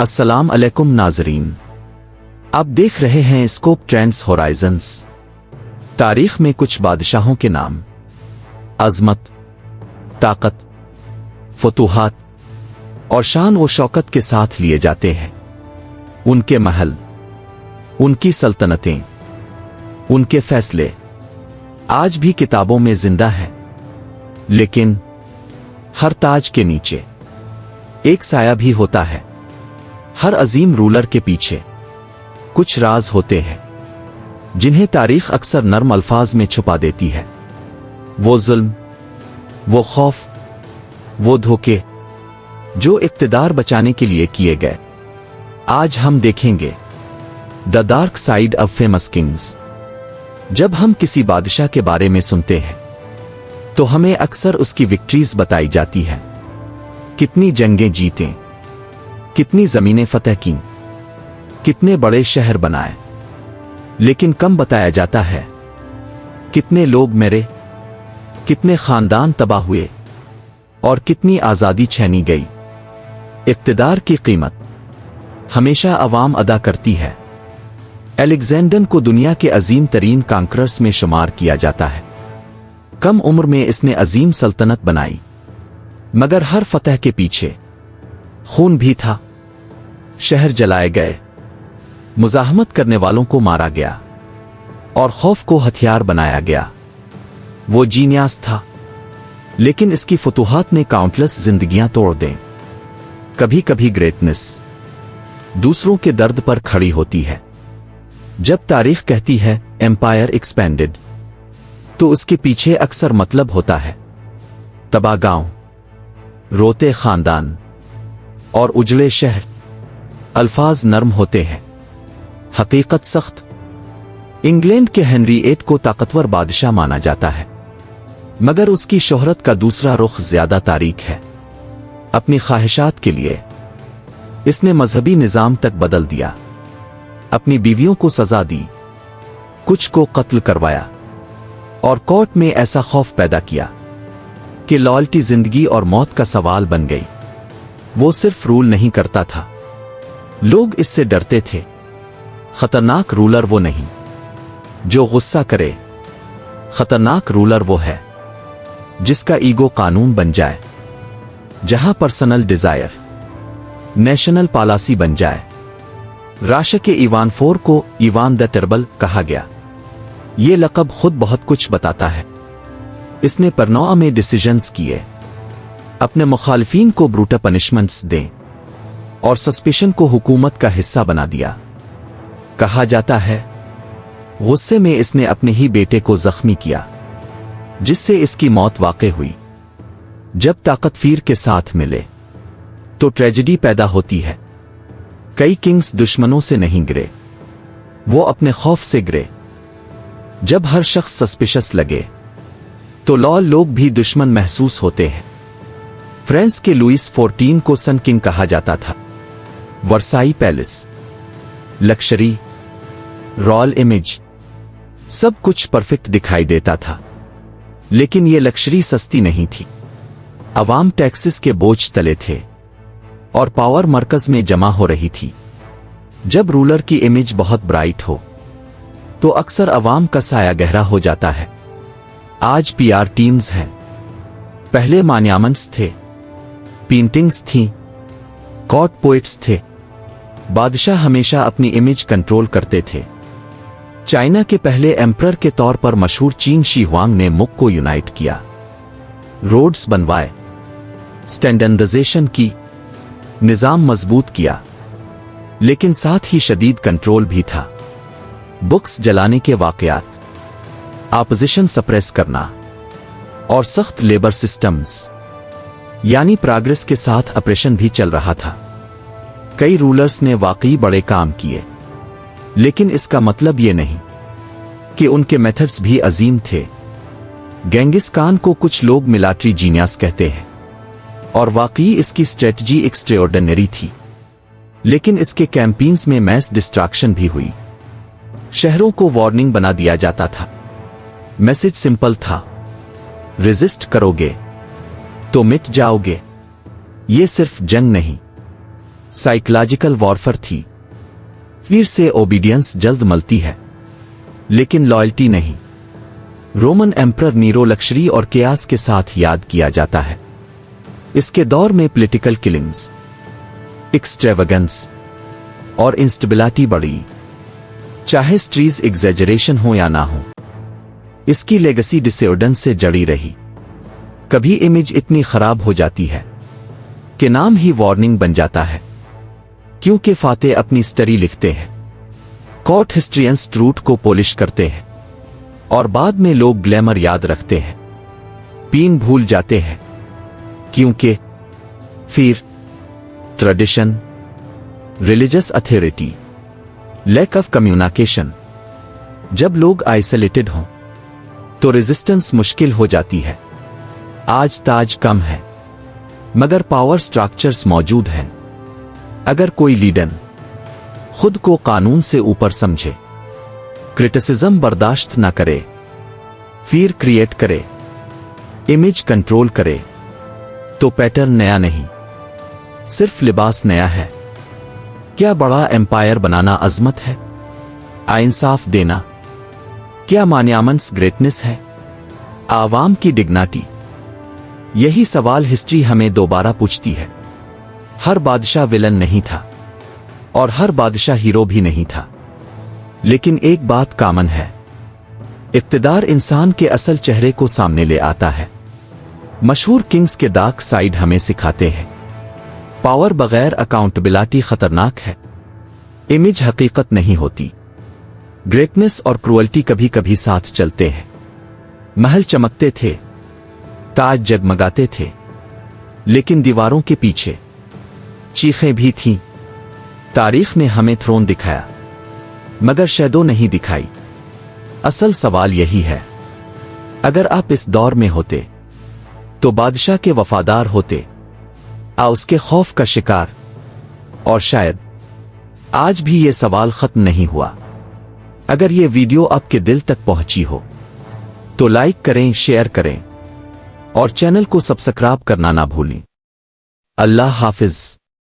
अस्सलाम अलैकुम नाजरीन, आप देख रहे हैं स्कोप ट्रेंड्स होराइजन्स। तारीख में कुछ बादशाहों के नाम अजमत, ताकत, फतूहात और शान व शौकत के साथ लिए जाते हैं। उनके महल, उनकी सल्तनतें, उनके फैसले आज भी किताबों में जिंदा हैं। लेकिन हर ताज के नीचे एक साया भी होता है। हर अजीम रूलर के पीछे कुछ राज होते हैं जिन्हें तारीख अक्सर नर्म अल्फाज में छुपा देती है। वो जुल्म, वो खौफ, वो धोखे जो इक्तिदार बचाने के लिए किए गए। आज हम देखेंगे the dark side of famous Kings. जब हम किसी बादशाह के बारे में सुनते हैं तो हमें अक्सर उसकी विक्ट्रीज बताई जाती है, कितनी जंगें जीते, कितनी जमीनें फतह की, कितने बड़े शहर बनाए। लेकिन कम बताया जाता है कितने लोग मरे, कितने खानदान तबाह हुए और कितनी आजादी छीनी गई। इक्तिदार की कीमत हमेशा अवाम अदा करती है। अलेक्जेंडर को दुनिया के अजीम तरीन कांकरर्स में शुमार किया जाता है। कम उम्र में इसने अजीम सल्तनत बनाई, मगर हर फतह के पीछे खून भी था। शहर जलाए गए, मुजाहमत करने वालों को मारा गया और खौफ को हथियार बनाया गया। वो जीनियस था, लेकिन इसकी फतूहात ने काउंटलेस जिंदगियां तोड़ दें। कभी कभी ग्रेटनेस दूसरों के दर्द पर खड़ी होती है। जब तारीख कहती है एम्पायर एक्सपेंडेड, तो उसके पीछे अक्सर मतलब होता है तबाह गांव, रोते खानदान और उजड़े शहर। अल्फाज नरम होते हैं, हकीकत सख्त। इंग्लैंड के हेनरी VIII को ताकतवर बादशाह माना जाता है, मगर उसकी शोहरत का दूसरा रुख ज्यादा तारीक है। अपनी ख्वाहिशात के लिए इसने मजहबी निजाम तक बदल दिया, अपनी बीवियों को सजा दी, कुछ को कत्ल करवाया और कोर्ट में ऐसा खौफ पैदा किया कि लॉयल्टी जिंदगी और मौत का सवाल बन गई। वो सिर्फ रूल नहीं करता था, लोग इससे डरते थे। खतरनाक रूलर वो नहीं जो गुस्सा करे, खतरनाक रूलर वो है जिसका ईगो कानून बन जाए, जहां पर्सनल डिजायर नेशनल पॉलिसी बन जाए। राशा के इवान IV को इवान द टेरबल कहा गया। ये लक़ब खुद बहुत कुछ बताता है। इसने परनौआ में डिसीजंस किए, अपने मुखालिफिन को ब्रूटल पनिशमेंट्स दें और सस्पेशन को हुकूमत का हिस्सा बना दिया। कहा जाता है गुस्से में इसने अपने ही बेटे को जख्मी किया, जिससे इसकी मौत वाक़ई हुई। जब ताकत फिर के साथ मिले तो ट्रेजेडी पैदा होती है। कई किंग्स दुश्मनों से नहीं गिरे, वो अपने खौफ से गिरे। जब हर शख्स सस्पिशस लगे तो लॉयल लोग भी दुश्मन महसूस होते हैं। फ्रांस के लुइस XIV को सन किंग कहा जाता था। वर्साई पैलेस, लक्शरी, रॉयल इमेज, सब कुछ परफेक्ट दिखाई देता था। लेकिन ये लक्शरी सस्ती नहीं थी। अवाम टैक्सेस के बोझ तले थे और पावर मरकज में जमा हो रही थी। जब रूलर की इमेज बहुत ब्राइट हो तो अक्सर अवाम का साया गहरा हो जाता है। आज PR टीम्स हैं, पहले मॉन्यूमेंट्स थे, पेंटिंग्स थीं, कोर्ट पोएट्स थे। बादशाह हमेशा अपनी इमेज कंट्रोल करते थे। चाइना के पहले एम्परर के तौर पर मशहूर चीन शी हुआंग ने मुख को यूनाइट किया, रोड्स बनवाए, स्टैंडर्डाइजेशन की, निजाम मजबूत किया। लेकिन साथ ही शदीद कंट्रोल भी था। बुक्स जलाने के वाकयात, ऑपोजिशन सप्रेस करना और सख्त लेबर सिस्टम्स, यानी प्रोग्रेस के साथ ऑपरेशन भी चल रहा था। कई रूलर्स ने वाकई बड़े काम किए, लेकिन इसका मतलब ये नहीं कि उनके मेथड्स भी अजीम थे। गेंगिस खान को कुछ लोग मिलिट्री जीनियस कहते हैं और वाकई इसकी स्ट्रेटजी एक्स्ट्राऑर्डिनरी थी। लेकिन इसके कैंपेन्स में मैस डिस्ट्रैक्शन भी हुई। शहरों को वार्निंग बना दिया जाता था। मैसेज सिंपल था, रेजिस्ट करोगे तो मिट जाओगे। ये सिर्फ जंग नहीं, साइकोलॉजिकल वॉरफेयर थी। फिर से ओबीडियंस जल्द मिलती है, लेकिन लॉयल्टी नहीं। रोमन एम्परर नीरो लक्जरी और केयास के साथ याद किया जाता है। इसके दौर में पॉलिटिकल किलिंग्स, एक्सट्रेवेगेंस और इंस्टेबिलिटी बढ़ी, चाहे स्ट्रीज एग्जेजरेशन हो या ना हो। इसकी लेगेसी डिसऑर्डर से जड़ी रही। कभी इमेज इतनी खराब हो जाती है कि नाम ही वार्निंग बन जाता है, क्योंकि फातेह अपनी स्टोरी लिखते हैं, कोर्ट हिस्ट्रियंस ट्रूथ को पॉलिश करते हैं, और बाद में लोग ग्लैमर याद रखते हैं, पीन भूल जाते हैं, क्योंकि फिर tradition, religious authority, lack of communication. जब लोग आइसोलेटेड हों तो रेजिस्टेंस मुश्किल हो जाती है। आज ताज कम है, मगर पावर स्ट्रक्चर्स मौजूद हैं। अगर कोई लीडर खुद को कानून से ऊपर समझे, क्रिटिसिज्म बर्दाश्त न करे, फिर क्रिएट करे, इमेज कंट्रोल करे, तो पैटर्न नया नहीं, सिर्फ लिबास नया है। क्या बड़ा एम्पायर बनाना अजमत है? इंसाफ देना क्या मान्यामंस ग्रेटनेस है? आवाम की डिग्निटी? यही सवाल हिस्ट्री हमें दोबारा पूछती है। हर बादशाह विलन नहीं था और हर बादशाह हीरो भी नहीं था, लेकिन एक बात कॉमन है, इक़्तिदार इंसान के असल चेहरे को सामने ले आता है। मशहूर किंग्स के डार्क साइड हमें सिखाते हैं, पावर बगैर अकाउंटेबिलिटी खतरनाक है। इमेज हकीकत नहीं होती। ग्रेटनेस और क्रूअल्टी कभी कभी साथ चलते हैं। महल चमकते थे, ताज जगमगाते थे, लेकिन दीवारों के पीछे चीखें भी थीं। तारीख ने हमें थ्रोन दिखाया, मगर शैडो नहीं दिखाई। असल सवाल यही है, अगर आप इस दौर में होते तो बादशाह के वफादार होते, उसके खौफ का शिकार? और शायद आज भी ये सवाल खत्म नहीं हुआ। अगर ये वीडियो आपके दिल तक पहुंची हो तो लाइक करें, शेयर करें और चैनल को सब्सक्राइब करना ना भूलें। अल्लाह हाफिज।